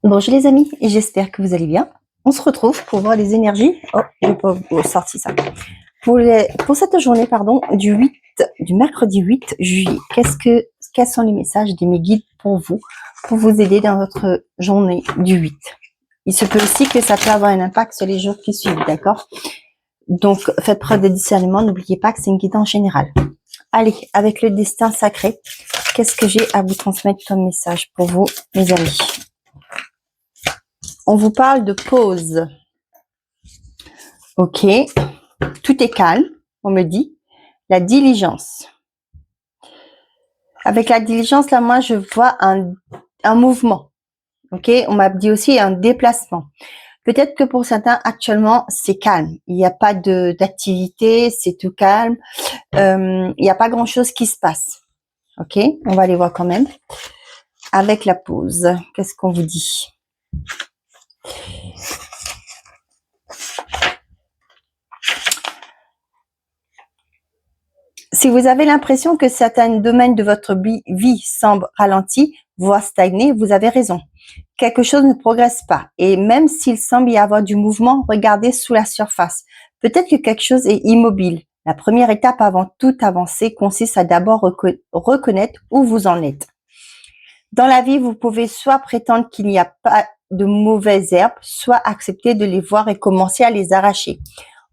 Bonjour les amis, et j'espère que vous allez bien. On se retrouve pour voir les énergies. Oh, je n'ai pas sorti ça. Pour cette journée, du mercredi 8 juillet, quels sont les messages de mes guides pour vous aider dans votre journée du 8. Il se peut aussi que ça peut avoir un impact sur les jours qui suivent, d'accord? Donc, faites preuve de discernement, n'oubliez pas que c'est une guide en général. Allez, avec le destin sacré, qu'est-ce que j'ai à vous transmettre comme message pour vous, mes amis? On vous parle de pause. Ok, tout est calme, on me dit. La diligence. Avec la diligence, là, moi, je vois un mouvement. Ok, on m'a dit aussi un déplacement. Peut-être que pour certains, actuellement, c'est calme. Il n'y a pas d'activité, c'est tout calme. Il n'y a pas grand-chose qui se passe. Ok, on va aller voir quand même. Avec la pause, qu'est-ce qu'on vous dit? Si vous avez l'impression que certains domaines de votre vie semblent ralentis, voire stagnés, vous avez raison. Quelque chose ne progresse pas. Et même s'il semble y avoir du mouvement, regardez sous la surface. Peut-être que quelque chose est immobile. La première étape avant toute avancée consiste à d'abord reconnaître où vous en êtes. Dans la vie, vous pouvez soit prétendre qu'il n'y a pas de mauvaises herbes, soit accepter de les voir et commencer à les arracher.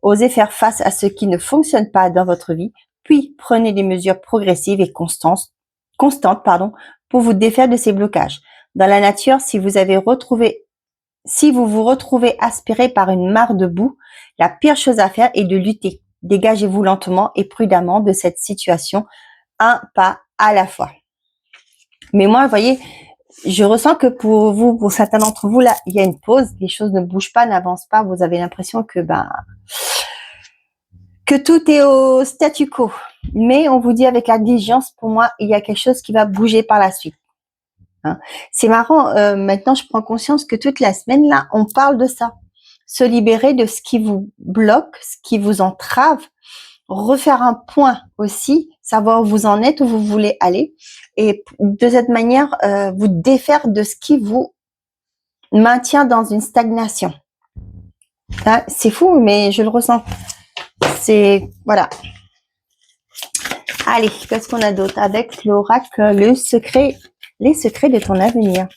Osez faire face à ce qui ne fonctionne pas dans votre vie, puis prenez des mesures progressives et constantes, pour vous défaire de ces blocages. Dans la nature, si vous vous retrouvez aspiré par une mare de boue, la pire chose à faire est de lutter. Dégagez-vous lentement et prudemment de cette situation, un pas à la fois. Mais moi, vous voyez, je ressens que pour certains d'entre vous, là, il y a une pause, les choses ne bougent pas, n'avancent pas, vous avez l'impression que tout est au statu quo. Mais on vous dit avec la diligence, pour moi, il y a quelque chose qui va bouger par la suite. Hein. C'est marrant, maintenant je prends conscience que toute la semaine, là, on parle de ça. Se libérer de ce qui vous bloque, ce qui vous entrave, refaire un point aussi, savoir où vous en êtes, où vous voulez aller, et de cette manière, vous défaire de ce qui vous maintient dans une stagnation. Hein, c'est fou, mais je le ressens. C'est, voilà. Allez, qu'est-ce qu'on a d'autre avec l'oracle, les secrets de ton avenir.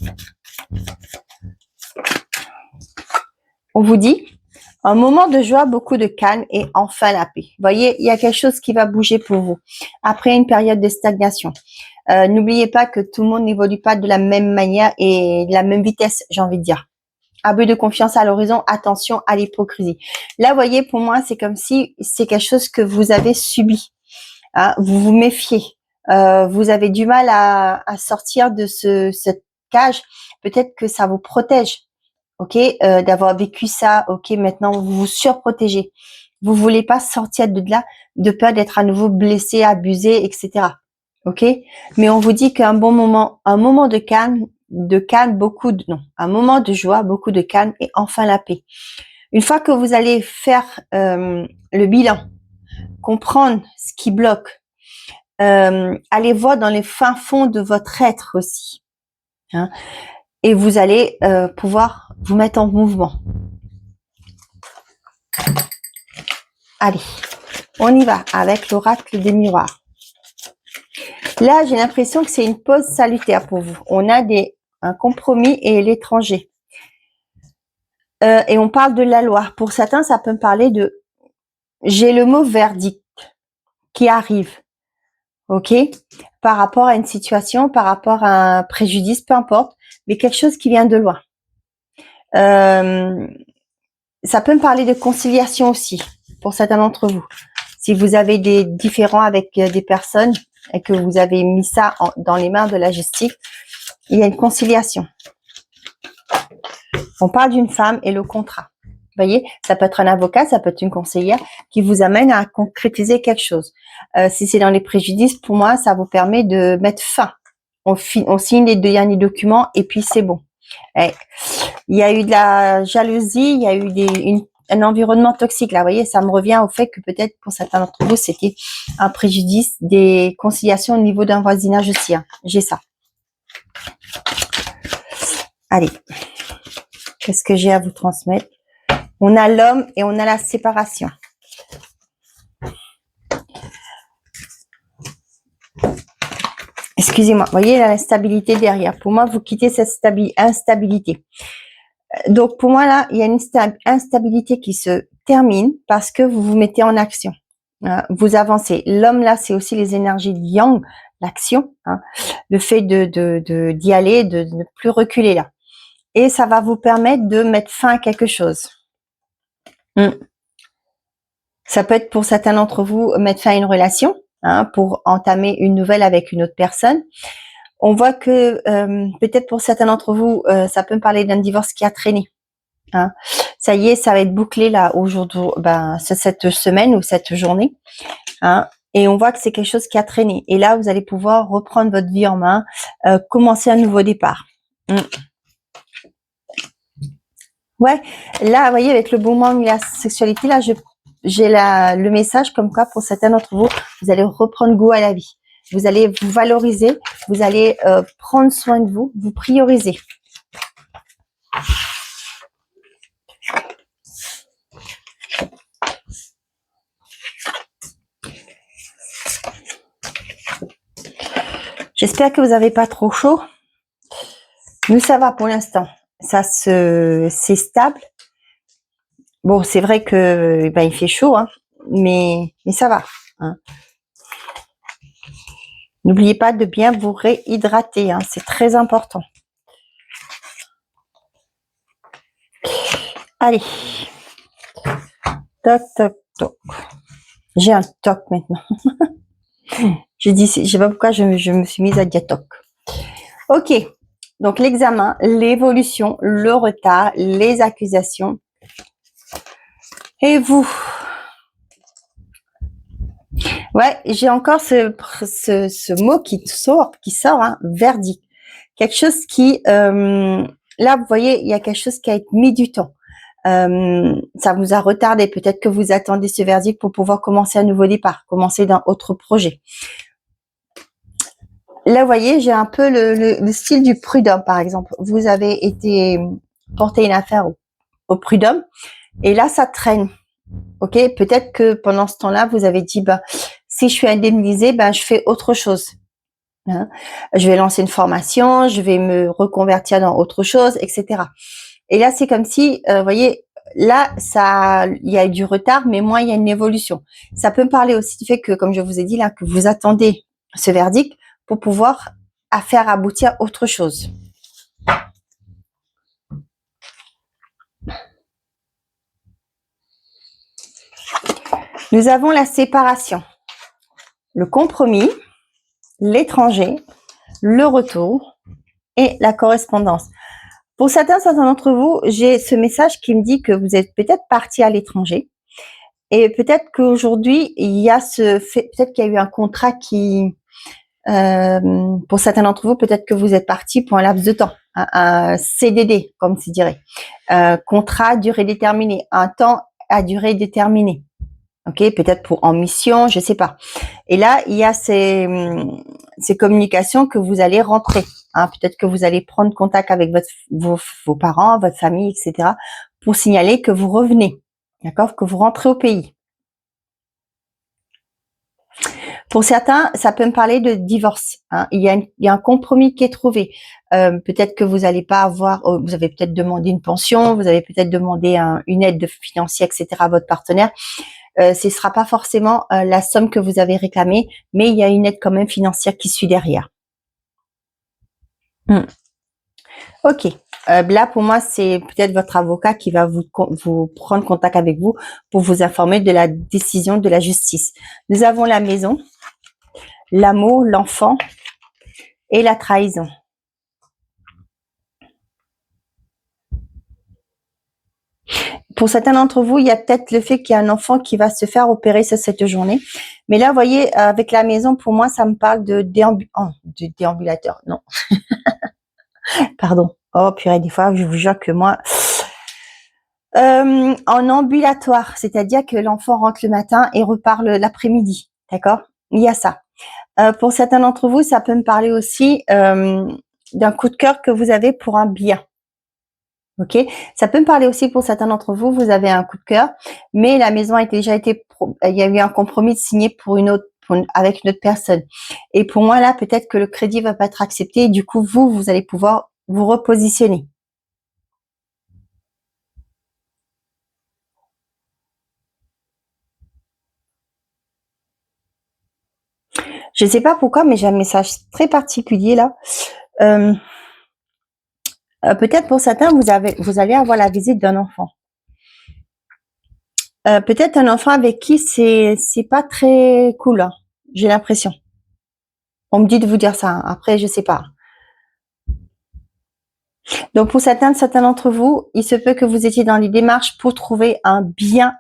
On vous dit, un moment de joie, beaucoup de calme et enfin la paix. Vous voyez, il y a quelque chose qui va bouger pour vous après une période de stagnation. N'oubliez pas que tout le monde n'évolue pas de la même manière et de la même vitesse, j'ai envie de dire. Abus de confiance à l'horizon, attention à l'hypocrisie. Là, vous voyez, pour moi, c'est comme si c'est quelque chose que vous avez subi. Hein, vous vous méfiez. Vous avez du mal à sortir de cette cage. Peut-être que ça vous protège. Ok, d'avoir vécu ça, ok, maintenant vous vous surprotégez. Vous voulez pas sortir de là de peur d'être à nouveau blessé, abusé, etc. Ok, mais on vous dit qu'un bon moment, un moment de calme, un moment de joie, beaucoup de calme et enfin la paix. Une fois que vous allez faire le bilan, comprendre ce qui bloque, allez voir dans les fins fonds de votre être aussi. Hein, et vous allez pouvoir vous mettre en mouvement. Allez, on y va avec l'oracle des miroirs. Là, j'ai l'impression que c'est une pause salutaire pour vous. On a un compromis et l'étranger. Et on parle de la loi. Pour certains, ça peut me parler de j'ai le mot verdict qui arrive. Ok, par rapport à une situation, par rapport à un préjudice, peu importe, mais quelque chose qui vient de loin. Ça peut me parler de conciliation aussi, pour certains d'entre vous. Si vous avez des différends avec des personnes et que vous avez mis ça dans les mains de la justice, il y a une conciliation. On parle d'une femme et le contrat. Vous voyez, ça peut être un avocat, ça peut être une conseillère qui vous amène à concrétiser quelque chose. Si c'est dans les préjudices, pour moi, ça vous permet de mettre fin. On signe les deux derniers documents et puis c'est bon. Et il y a eu de la jalousie, il y a eu un environnement toxique. Là, vous voyez, ça me revient au fait que peut-être pour certains d'entre vous, c'était un préjudice, des conciliations au niveau d'un voisinage aussi. Hein. J'ai ça. Allez. Qu'est-ce que j'ai à vous transmettre? On a l'homme et on a la séparation. Excusez-moi, vous voyez la stabilité derrière. Pour moi, vous quittez cette instabilité. Donc, pour moi, là, il y a une instabilité qui se termine parce que vous vous mettez en action. Vous avancez. L'homme, là, c'est aussi les énergies de yang, l'action, le fait d'y aller, de ne plus reculer là. Et ça va vous permettre de mettre fin à quelque chose. Ça peut être pour certains d'entre vous mettre fin à une relation, pour entamer une nouvelle avec une autre personne. On voit que peut-être pour certains d'entre vous, ça peut me parler d'un divorce qui a traîné. Ça y est, ça va être bouclé là aujourd'hui, cette semaine ou cette journée. Et on voit que c'est quelque chose qui a traîné. Et là, vous allez pouvoir reprendre votre vie en main, commencer un nouveau départ. Ouais, là, vous voyez, avec le bon moment de la sexualité, là, j'ai le message comme quoi, pour certains d'entre vous, vous allez reprendre goût à la vie. Vous allez vous valoriser, vous allez prendre soin de vous, vous prioriser. J'espère que vous n'avez pas trop chaud. Nous, ça va pour l'instant. C'est stable. Bon, c'est vrai que il fait chaud, mais ça va. N'oubliez pas de bien vous réhydrater, c'est très important. Allez. Toc, toc, toc. J'ai un toc maintenant. Je sais pas pourquoi je me suis mise à dire toc. Ok. Donc, l'examen, l'évolution, le retard, les accusations. Et vous? Ouais, j'ai encore ce mot qui sort, verdict. Quelque chose qui, là, vous voyez, il y a quelque chose qui a été mis du temps. Ça vous a retardé. Peut-être que vous attendez ce verdict pour pouvoir commencer un nouveau départ, commencer d'un autre projet. Là, vous voyez, j'ai un peu le style du prud'homme, par exemple. Vous avez été porter une affaire au prud'homme et là, ça traîne. Ok, peut-être que pendant ce temps-là, vous avez dit, si je suis indemnisée, je fais autre chose. Je vais lancer une formation, je vais me reconvertir dans autre chose, etc. Et là, c'est comme si, vous voyez, là, il y a du retard, mais moins il y a une évolution. Ça peut me parler aussi du fait que, comme je vous ai dit là, que vous attendez ce verdict pour pouvoir faire aboutir autre chose. Nous avons la séparation, le compromis, l'étranger, le retour et la correspondance. Pour certains d'entre vous, j'ai ce message qui me dit que vous êtes peut-être parti à l'étranger et peut-être qu'aujourd'hui, il y a peut-être qu'il y a eu un contrat qui, pour certains d'entre vous, peut-être que vous êtes parti pour un laps de temps, un CDD, comme se dirait, contrat à durée déterminée, un temps à durée déterminée. Ok, peut-être en mission, je sais pas. Et là, il y a ces communications que vous allez rentrer. Peut-être que vous allez prendre contact avec vos parents, votre famille, etc. pour signaler que vous revenez, d'accord, que vous rentrez au pays. Pour certains, ça peut me parler de divorce. Il y a un compromis qui est trouvé. Peut-être que vous n'allez pas avoir, vous avez peut-être demandé une pension, vous avez peut-être demandé une aide financière, etc. à votre partenaire. Ce ne sera pas forcément la somme que vous avez réclamée, mais il y a une aide quand même financière qui suit derrière. Ok. Là, pour moi, c'est peut-être votre avocat qui va vous prendre contact avec vous pour vous informer de la décision de la justice. Nous avons la maison, l'amour, l'enfant et la trahison. Pour certains d'entre vous, il y a peut-être le fait qu'il y a un enfant qui va se faire opérer cette journée. Mais là, vous voyez, avec la maison, pour moi, ça me parle de déambulateur. Non. Pardon. Oh, purée, des fois, je vous jure que moi... en ambulatoire, c'est-à-dire que l'enfant rentre le matin et repart l'après-midi. D'accord? Il y a ça. Pour certains d'entre vous, ça peut me parler aussi d'un coup de cœur que vous avez pour un bien. Ok, ça peut me parler aussi pour certains d'entre vous, vous avez un coup de cœur, mais la maison a déjà été, il y a eu un compromis signé pour une autre, avec une autre personne. Et pour moi là, peut-être que le crédit va pas être accepté, et du coup vous allez pouvoir vous repositionner. Je sais pas pourquoi, mais j'ai un message très particulier là. Euh, peut-être pour certains, vous allez avoir la visite d'un enfant. Peut-être un enfant avec qui c'est pas très cool, hein, j'ai l'impression. On me dit de vous dire ça, hein. Après je sais pas. Donc pour certains d'entre vous, il se peut que vous étiez dans les démarches pour trouver un bien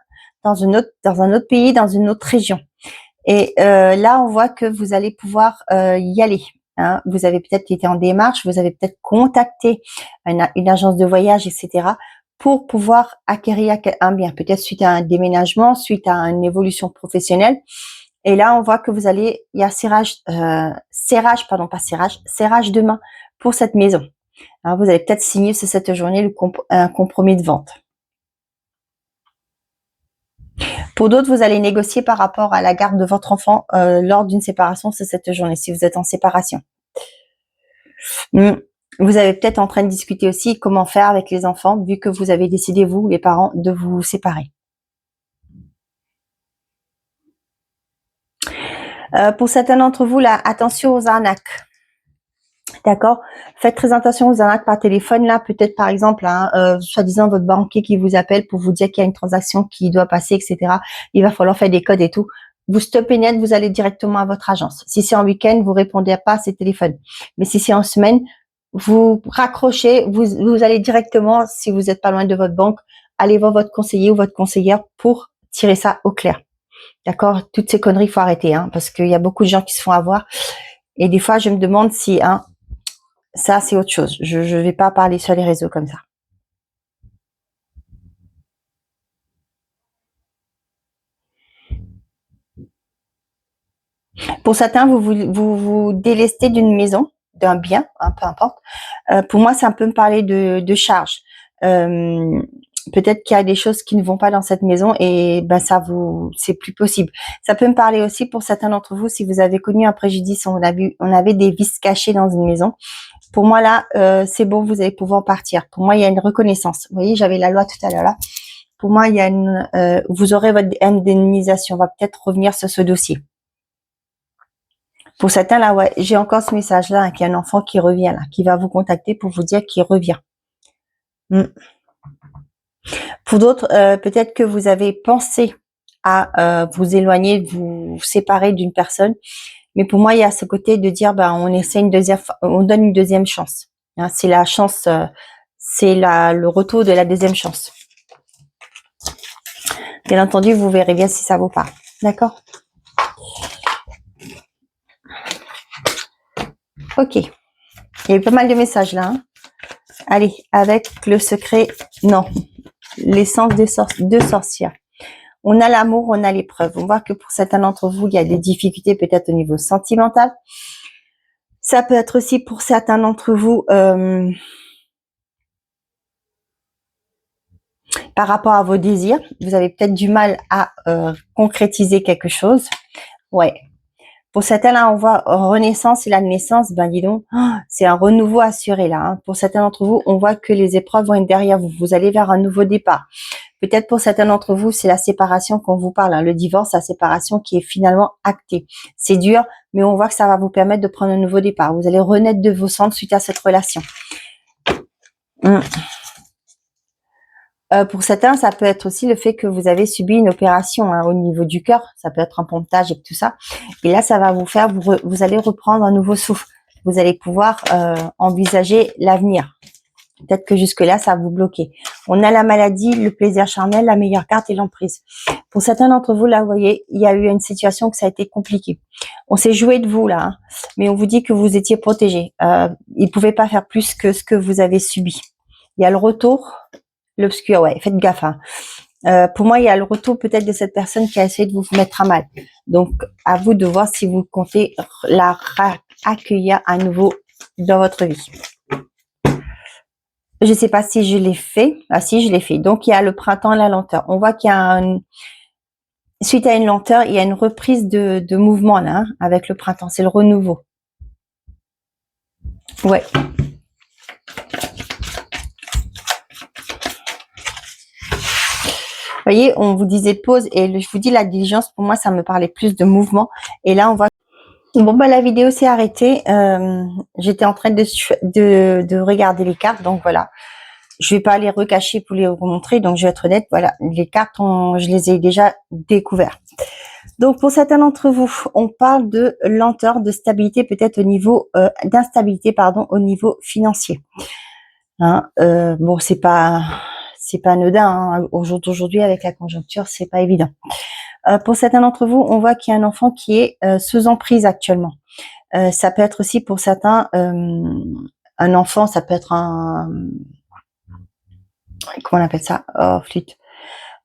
dans un autre pays, dans une autre région. Et là, on voit que vous allez pouvoir y aller. Hein. Vous avez peut-être été en démarche, vous avez peut-être contacté une agence de voyage, etc., pour pouvoir acquérir un bien, peut-être suite à un déménagement, suite à une évolution professionnelle. Et là, on voit que il y a serrage de main pour cette maison. Hein, vous allez peut-être signer cette journée un compromis de vente. Pour d'autres, vous allez négocier par rapport à la garde de votre enfant lors d'une séparation, c'est cette journée, si vous êtes en séparation. Vous avez peut-être en train de discuter aussi comment faire avec les enfants, vu que vous avez décidé, vous, les parents, de vous séparer. Pour certains d'entre vous, là, attention aux arnaques. D'accord. Faites très attention aux arnaques par téléphone. Là, peut-être par exemple, hein, soi-disant votre banquier qui vous appelle pour vous dire qu'il y a une transaction qui doit passer, etc. Il va falloir faire des codes et tout. Vous stoppez net, vous allez directement à votre agence. Si c'est en week-end, vous répondez pas à ces téléphones. Mais si c'est en semaine, vous raccrochez, vous allez directement, si vous n'êtes pas loin de votre banque, allez voir votre conseiller ou votre conseillère pour tirer ça au clair. D'accord. Toutes ces conneries, il faut arrêter, hein, parce qu'il y a beaucoup de gens qui se font avoir. Et des fois, je me demande si, hein, ça, c'est autre chose. Je ne vais pas parler sur les réseaux comme ça. Pour certains, vous délestez d'une maison, d'un bien, hein, peu importe. Pour moi, ça peut me parler de charges. Peut-être qu'il y a des choses qui ne vont pas dans cette maison et ben c'est plus possible. Ça peut me parler aussi pour certains d'entre vous, si vous avez connu un préjudice, on avait des vices cachés dans une maison. Pour moi là, c'est bon, vous allez pouvoir partir. Pour moi, il y a une reconnaissance. Vous voyez, j'avais la loi tout à l'heure là. Pour moi, il y a vous aurez votre indemnisation. On va peut-être revenir sur ce dossier. Pour certains, là, ouais, j'ai encore ce message-là, hein, qu'il y a un enfant qui revient, là, qui va vous contacter pour vous dire qu'il revient. Pour d'autres, peut-être que vous avez pensé à vous éloigner, vous séparer d'une personne. Mais pour moi, il y a ce côté de dire, ben, on donne une deuxième chance. Hein, c'est la chance, le retour de la deuxième chance. Bien entendu, vous verrez bien si ça vous parle. D'accord? Ok. Il y a eu pas mal de messages là. Hein. Allez, avec le secret, non. L'essence de sorcière. On a l'amour, on a l'épreuve. On voit que pour certains d'entre vous, il y a des difficultés peut-être au niveau sentimental. Ça peut être aussi pour certains d'entre vous par rapport à vos désirs. Vous avez peut-être du mal à concrétiser quelque chose. Ouais. Pour certains, là, on voit renaissance et la naissance, ben dis donc, c'est un renouveau assuré là. Hein. Pour certains d'entre vous, on voit que les épreuves vont être derrière vous. Vous allez vers un nouveau départ. Peut-être pour certains d'entre vous, c'est la séparation qu'on vous parle, hein, le divorce, la séparation qui est finalement actée. C'est dur, mais on voit que ça va vous permettre de prendre un nouveau départ. Vous allez renaître de vos cendres suite à cette relation. Pour certains, ça peut être aussi le fait que vous avez subi une opération hein, au niveau du cœur. Ça peut être un pontage et tout ça. Et là, ça va vous faire, vous allez reprendre un nouveau souffle. Vous allez pouvoir envisager l'avenir. Peut-être que jusque-là, ça va vous bloquer. On a la maladie, le plaisir charnel, la meilleure carte et l'emprise. Pour certains d'entre vous, là, vous voyez, il y a eu une situation que ça a été compliqué. On s'est joué de vous, là, hein, mais on vous dit que vous étiez protégé. Il ne pouvait pas faire plus que ce que vous avez subi. Il y a le retour, l'obscur, ouais, faites gaffe. Hein. Pour moi, il y a le retour peut-être de cette personne qui a essayé de vous mettre à mal. Donc, à vous de voir si vous comptez la accueillir à nouveau dans votre vie. Je sais pas si je l'ai fait. Ah si, je l'ai fait. Donc, il y a le printemps et la lenteur. On voit qu'il y a suite à une lenteur, il y a une reprise de mouvement là, hein, avec le printemps. C'est le renouveau. Ouais. Vous voyez, on vous disait pause et je vous dis la diligence, pour moi, ça me parlait plus de mouvement. Et là, on voit... Bon, bah, la vidéo s'est arrêtée. J'étais en train de regarder les cartes, donc voilà. Je vais pas les recacher pour les remontrer, donc je vais être honnête, voilà. Les cartes, je les ai déjà découvertes. Donc, pour certains d'entre vous, on parle de lenteur, de stabilité, peut-être au niveau, d'instabilité, pardon, au niveau financier. Hein, bon, c'est pas anodin, hein. Au jour d'aujourd'hui, avec la conjoncture, c'est pas évident. Pour certains d'entre vous, on voit qu'il y a un enfant qui est sous emprise actuellement. Ça peut être aussi pour certains un enfant, ça peut être un, comment on appelle ça? Oh, flûte.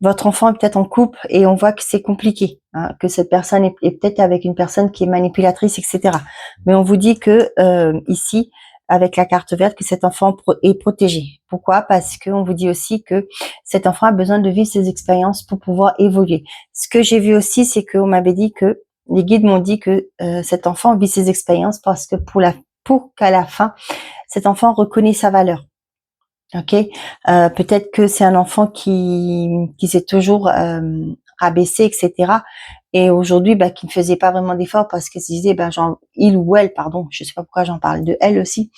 Votre enfant est peut-être en couple et on voit que c'est compliqué, hein, que cette personne est peut-être avec une personne qui est manipulatrice, etc. Mais on vous dit que ici, avec la carte verte, que cet enfant est protégé. Pourquoi? Parce qu'on vous dit aussi que cet enfant a besoin de vivre ses expériences pour pouvoir évoluer. Ce que j'ai vu aussi, c'est qu'on m'avait dit que les guides m'ont dit que cet enfant vit ses expériences parce que pour qu'à la fin, cet enfant reconnaît sa valeur. Ok, peut-être que c'est un enfant qui s'est toujours rabaissé, etc. Et aujourd'hui, bah, qui ne faisait pas vraiment d'efforts parce qu'il se disait, bah, il ou elle, pardon, je sais pas pourquoi j'en parle de elle aussi,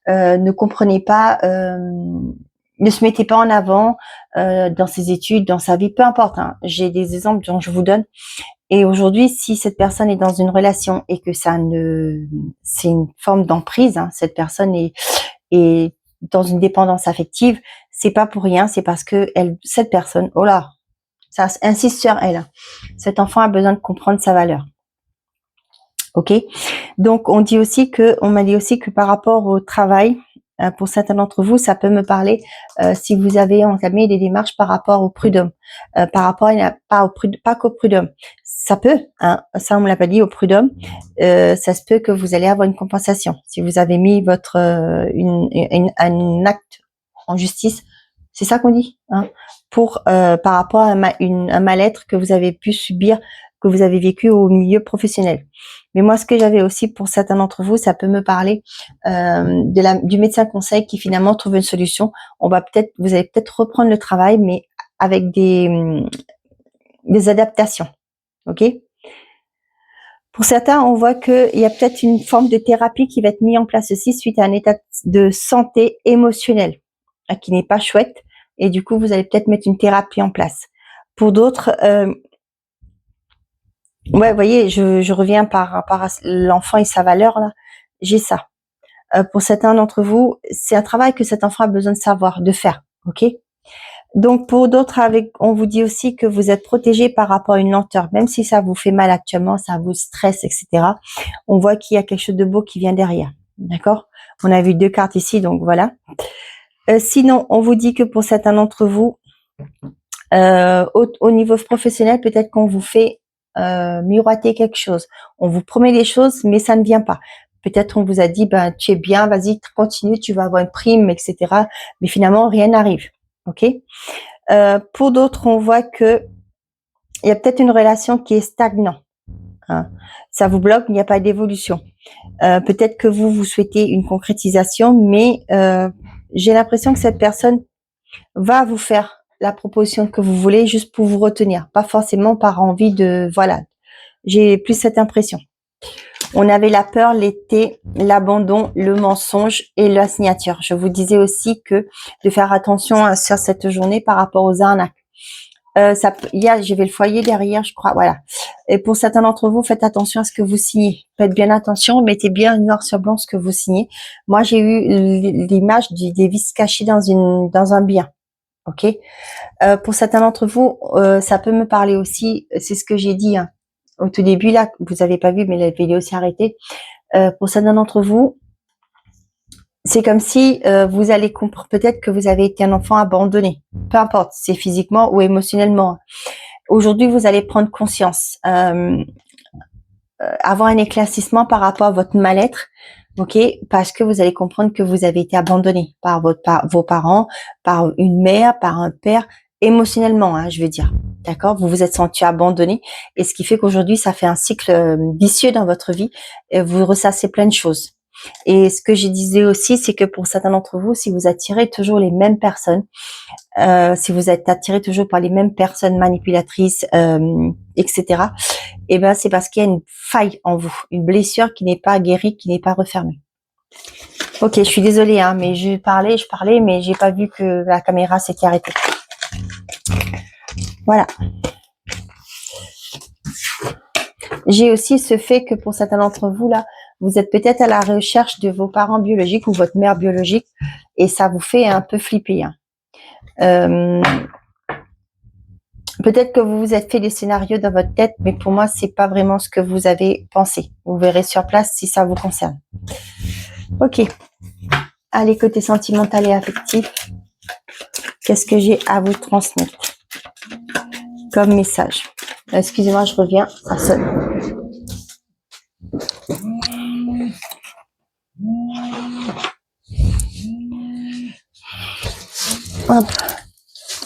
ne comprenait pas, ne se mettait pas en avant dans ses études, dans sa vie, peu importe. Hein. J'ai des exemples dont je vous donne. Et aujourd'hui, si cette personne est dans une relation et que c'est une forme d'emprise, hein, cette personne est dans une dépendance affective, c'est pas pour rien, c'est parce que cette personne, oh là, ça insiste sur elle. Cet enfant a besoin de comprendre sa valeur. Ok. Donc on m'a dit aussi que par rapport au travail, pour certains d'entre vous, ça peut me parler si vous avez entamé des démarches par rapport au prud'homme, par rapport pas qu'au prud'homme. Ça peut, hein, ça on me l'a pas dit au prud'homme. Ça se peut que vous allez avoir une compensation si vous avez mis votre un acte en justice. C'est ça qu'on dit, hein, pour par rapport à un mal-être que vous avez pu subir, que vous avez vécu au milieu professionnel. Mais moi, ce que j'avais aussi pour certains d'entre vous, ça peut me parler du médecin conseil qui finalement trouve une solution. Vous allez peut-être reprendre le travail, mais avec des adaptations. Ok. Pour certains, on voit qu'il y a peut-être une forme de thérapie qui va être mise en place aussi suite à un état de santé émotionnelle qui n'est pas chouette. Et du coup, vous allez peut-être mettre une thérapie en place. Pour d'autres, ouais, vous voyez, je reviens par rapport à l'enfant et sa valeur, là. J'ai ça. Pour certains d'entre vous, c'est un travail que cet enfant a besoin de savoir, de faire. Ok. Donc, pour d'autres, on vous dit aussi que vous êtes protégé par rapport à une lenteur, même si ça vous fait mal actuellement, ça vous stresse, etc. On voit qu'il y a quelque chose de beau qui vient derrière. D'accord? On a vu 2 cartes ici, donc voilà. Sinon, on vous dit que pour certains d'entre vous, au niveau professionnel, peut-être qu'on vous fait miroiter quelque chose. On vous promet des choses, mais ça ne vient pas. Peut-être on vous a dit, ben tu es bien, vas-y, continue, tu vas avoir une prime, etc. Mais finalement, rien n'arrive. Ok. Pour d'autres, on voit que il y a peut-être une relation qui est stagnante. Hein. Ça vous bloque, il n'y a pas d'évolution. Peut-être que vous souhaitez une concrétisation, mais j'ai l'impression que cette personne va vous faire la proposition que vous voulez juste pour vous retenir, pas forcément par envie de, voilà. J'ai plus cette impression. On avait la peur, l'été, l'abandon, le mensonge et la signature. Je vous disais aussi que de faire attention sur cette journée par rapport aux arnaques. J'avais le foyer derrière, je crois, voilà. Et pour certains d'entre vous, faites attention à ce que vous signez. Faites bien attention, mettez bien noir sur blanc ce que vous signez. Moi, j'ai eu l'image des vis cachées dans un bien. Ok. Pour certains d'entre vous, ça peut me parler aussi. C'est ce que j'ai dit hein, au tout début là. Vous avez pas vu, mais la vidéo s'est arrêtée. Pour certains d'entre vous, c'est comme si vous allez comprendre peut-être que vous avez été un enfant abandonné. Peu importe, c'est physiquement ou émotionnellement. Aujourd'hui, vous allez prendre conscience, avoir un éclaircissement par rapport à votre mal-être. ok, parce que vous allez comprendre que vous avez été abandonné par vos parents, par une mère, par un père, émotionnellement, hein, je veux dire. D'accord? Vous vous êtes senti abandonné et ce qui fait qu'aujourd'hui, ça fait un cycle vicieux dans votre vie et vous ressassez plein de choses. Et ce que je disais aussi, c'est que pour certains d'entre vous, si vous attirez toujours les mêmes personnes, si vous êtes attiré toujours par les mêmes personnes manipulatrices, etc., eh ben c'est parce qu'il y a une faille en vous, une blessure qui n'est pas guérie, qui n'est pas refermée. Ok, je suis désolée, hein, mais je parlais, mais j'ai pas vu que la caméra s'était arrêtée. Voilà. J'ai aussi ce fait que pour certains d'entre vous là, vous êtes peut-être à la recherche de vos parents biologiques ou votre mère biologique, et ça vous fait un peu flipper. Hein. Peut-être que vous vous êtes fait des scénarios dans votre tête, mais pour moi, c'est pas vraiment ce que vous avez pensé. Vous verrez sur place si ça vous concerne. Ok. Allez, côté sentimental et affectif, qu'est-ce que j'ai à vous transmettre comme message? Excusez-moi, je reviens, ça sonne. Hop.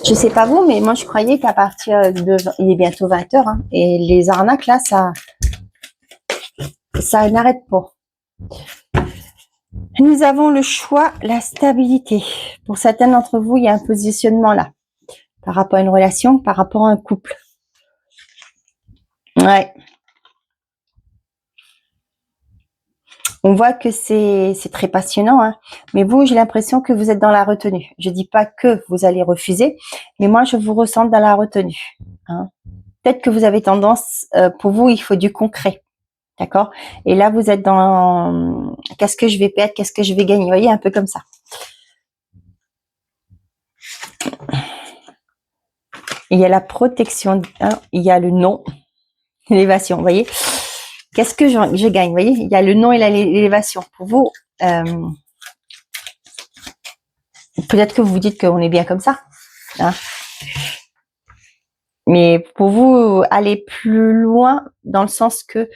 Je sais pas vous, mais moi je croyais qu'à partir de... Il est bientôt 20h, hein, et les arnaques là, ça n'arrête pas. Nous avons le choix, la stabilité. Pour certains d'entre vous, il y a un positionnement là, par rapport à une relation, par rapport à un couple. Ouais. On voit que c'est très passionnant, hein. Mais vous, j'ai l'impression que vous êtes dans la retenue. Je dis pas que vous allez refuser, mais moi, je vous ressens dans la retenue. Hein. Peut-être que vous avez tendance, pour vous, il faut du concret. D'accord? Et là, vous êtes dans qu'est-ce que je vais perdre, qu'est-ce que je vais gagner. Vous voyez, un peu comme ça. Il y a la protection, hein, il y a le non, l'élévation, vous voyez. Qu'est-ce que je gagne, vous voyez. Il y a le non et l'élévation. Pour vous, peut-être que vous vous dites qu'on est bien comme ça. Hein. Mais pour vous, aller plus loin dans le sens que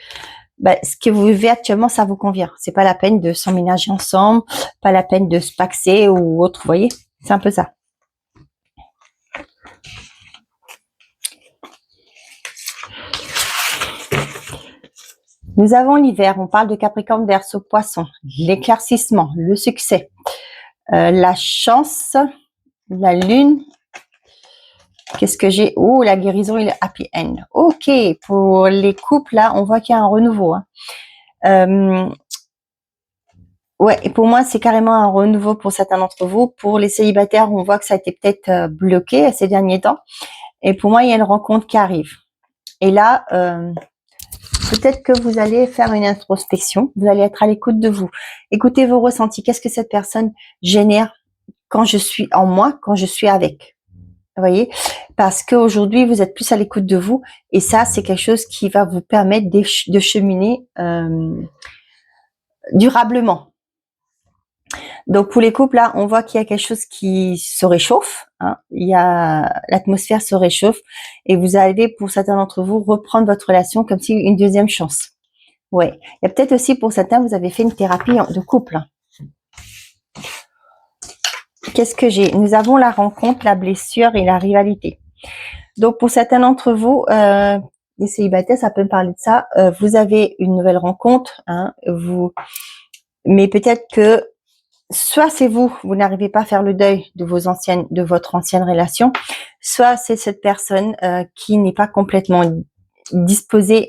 ce que vous vivez actuellement, ça vous convient. C'est pas la peine de s'emménager ensemble, pas la peine de se paxer ou autre, vous voyez. C'est un peu ça. Nous avons l'hiver, on parle de Capricorne, Verseau, Poisson, l'éclaircissement, le succès, la chance, la lune. Qu'est-ce que j'ai? Oh, la guérison et le happy end. Ok, pour les couples, là, on voit qu'il y a un renouveau. Hein. Ouais, et pour moi, c'est carrément un renouveau pour certains d'entre vous. Pour les célibataires, on voit que ça a été peut-être bloqué ces derniers temps. Et pour moi, il y a une rencontre qui arrive. Et là... peut-être que vous allez faire une introspection, vous allez être à l'écoute de vous. Écoutez vos ressentis. Qu'est-ce que cette personne génère quand je suis en moi, quand je suis avec? Vous voyez? Parce qu'aujourd'hui, vous êtes plus à l'écoute de vous. Et ça, c'est quelque chose qui va vous permettre de cheminer durablement. Donc, pour les couples, là, on voit qu'il y a quelque chose qui se réchauffe. Hein. L'atmosphère se réchauffe. Et vous allez, pour certains d'entre vous, reprendre votre relation comme si une deuxième chance. Ouais. Il y a peut-être aussi pour certains, vous avez fait une thérapie de couple. Qu'est-ce que j'ai? Nous avons la rencontre, la blessure et la rivalité. Donc, pour certains d'entre vous, les célibataires, ça peut me parler de ça. Vous avez une nouvelle rencontre, hein, mais peut-être que soit c'est vous n'arrivez pas à faire le deuil de votre ancienne relation, soit c'est cette personne qui n'est pas complètement disponible,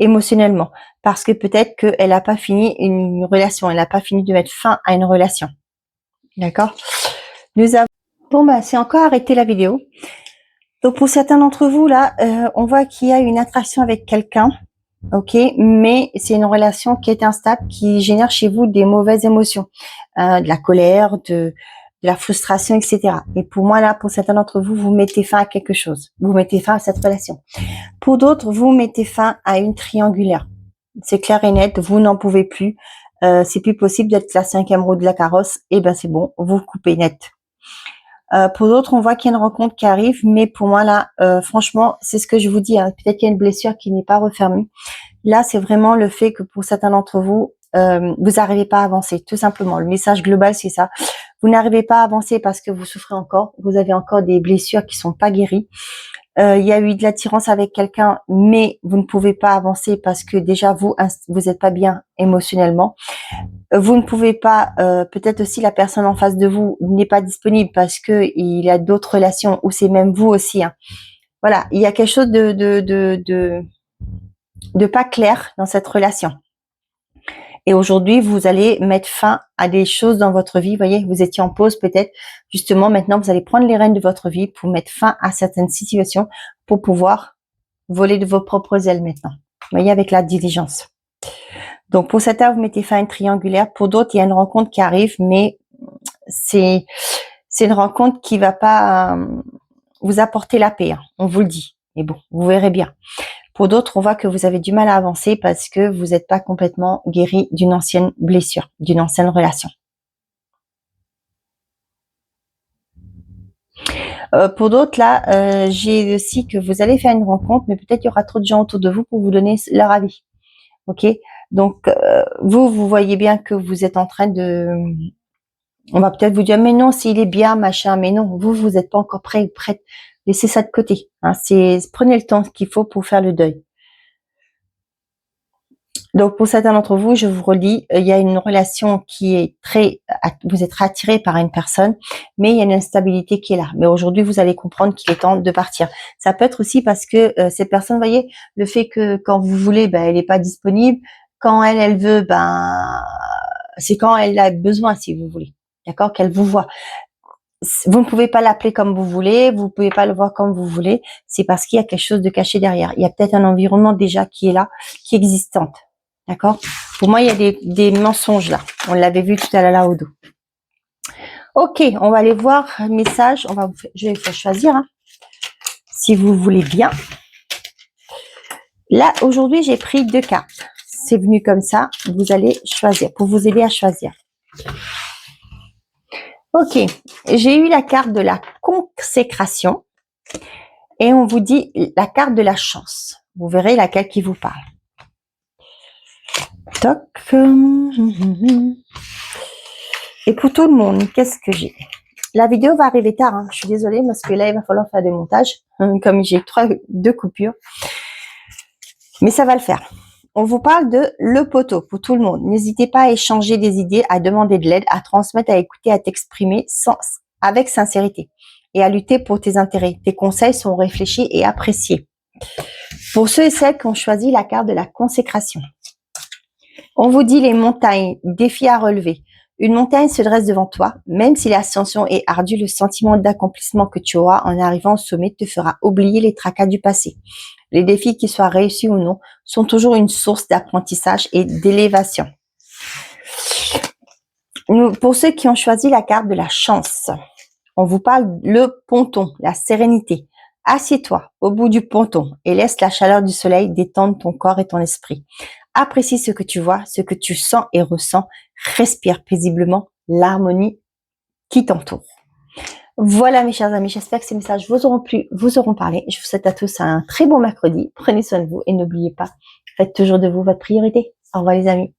émotionnellement, parce que peut-être qu'elle n'a pas fini une relation, elle n'a pas fini de mettre fin à une relation. D'accord? C'est encore arrêté la vidéo. Donc pour certains d'entre vous là, on voit qu'il y a une attraction avec quelqu'un, ok, mais c'est une relation qui est instable, qui génère chez vous des mauvaises émotions, de la colère, de la frustration, etc. Et pour moi là, pour certains d'entre vous, vous mettez fin à quelque chose, vous mettez fin à cette relation. Pour d'autres, vous mettez fin à une triangulaire. C'est clair et net, vous n'en pouvez plus. C'est plus possible d'être la 5e roue de la carrosse. Et ben c'est bon, vous coupez net. Pour d'autres, on voit qu'il y a une rencontre qui arrive, mais pour moi là, franchement, c'est ce que je vous dis. Hein, peut-être qu'il y a une blessure qui n'est pas refermée. Là, c'est vraiment le fait que pour certains d'entre vous, vous n'arrivez pas à avancer, tout simplement. Le message global, c'est ça. Vous n'arrivez pas à avancer parce que vous souffrez encore. Vous avez encore des blessures qui sont pas guéries. Il y a eu de l'attirance avec quelqu'un, mais vous ne pouvez pas avancer parce que déjà, vous n'êtes pas bien émotionnellement. Vous ne pouvez pas, peut-être aussi la personne en face de vous n'est pas disponible parce que il y a d'autres relations ou c'est même vous aussi. Hein. Voilà, il y a quelque chose de pas clair dans cette relation. Et aujourd'hui, vous allez mettre fin à des choses dans votre vie. Vous voyez, vous étiez en pause peut-être. Justement, maintenant, vous allez prendre les rênes de votre vie pour mettre fin à certaines situations, pour pouvoir voler de vos propres ailes maintenant. Vous voyez, avec la diligence. Donc, pour certains, vous mettez fin à une triangulaire. Pour d'autres, il y a une rencontre qui arrive, mais c'est une rencontre qui va pas vous apporter la paix. Hein, on vous le dit. Mais bon, vous verrez bien. Pour d'autres, on voit que vous avez du mal à avancer parce que vous n'êtes pas complètement guéri d'une ancienne blessure, d'une ancienne relation. Pour d'autres, là, j'ai aussi que vous allez faire une rencontre, mais peut-être il y aura trop de gens autour de vous pour vous donner leur avis. Ok? Donc, vous voyez bien que vous êtes en train de... On va peut-être vous dire, mais non, s'il est bien, machin, mais non, vous n'êtes pas encore prêt ou prête. Laissez ça de côté. Hein, prenez le temps qu'il faut pour faire le deuil. Donc, pour certains d'entre vous, je vous redis, il y a une relation qui est vous êtes attiré par une personne, mais il y a une instabilité qui est là. Mais aujourd'hui, vous allez comprendre qu'il est temps de partir. Ça peut être aussi parce que cette personne, vous voyez, le fait que quand vous voulez, ben, elle n'est pas disponible. Quand elle veut, ben, c'est quand elle a besoin, si vous voulez. D'accord? Qu'elle vous voit. Vous ne pouvez pas l'appeler comme vous voulez, vous ne pouvez pas le voir comme vous voulez. C'est parce qu'il y a quelque chose de caché derrière. Il y a peut-être un environnement déjà qui est là, qui est existant. D'accord? Pour moi, il y a des mensonges là. On l'avait vu tout à l'heure là au dos. Ok, on va aller voir un message. Je vais vous faire choisir, hein, si vous voulez bien. Là, aujourd'hui, j'ai pris 2 cartes. C'est venu comme ça. Vous allez choisir, pour vous aider à choisir. Ok, j'ai eu la carte de la consécration. Et on vous dit la carte de la chance. Vous verrez laquelle qui vous parle. Toc. Et pour tout le monde, qu'est-ce que j'ai? La vidéo va arriver tard. Hein. Je suis désolée parce que là, il va falloir faire des montages. Comme j'ai 2 coupures. Mais ça va le faire. On vous parle de le poteau pour tout le monde. N'hésitez pas à échanger des idées, à demander de l'aide, à transmettre, à écouter, à t'exprimer avec sincérité et à lutter pour tes intérêts. Tes conseils sont réfléchis et appréciés. Pour ceux et celles qui ont choisi la carte de la consécration, on vous dit les montagnes, défis à relever. Une montagne se dresse devant toi. Même si l'ascension est ardue, le sentiment d'accomplissement que tu auras en arrivant au sommet te fera oublier les tracas du passé. Les défis, qu'ils soient réussis ou non, sont toujours une source d'apprentissage et d'élévation. Pour ceux qui ont choisi la carte de la chance, on vous parle le ponton, la sérénité. Assieds-toi au bout du ponton et laisse la chaleur du soleil détendre ton corps et ton esprit. Apprécie ce que tu vois, ce que tu sens et ressens. Respire paisiblement l'harmonie qui t'entoure. Voilà mes chers amis, j'espère que ces messages vous auront plu, vous auront parlé. Je vous souhaite à tous un très bon mercredi. Prenez soin de vous et n'oubliez pas, faites toujours de vous votre priorité. Au revoir les amis.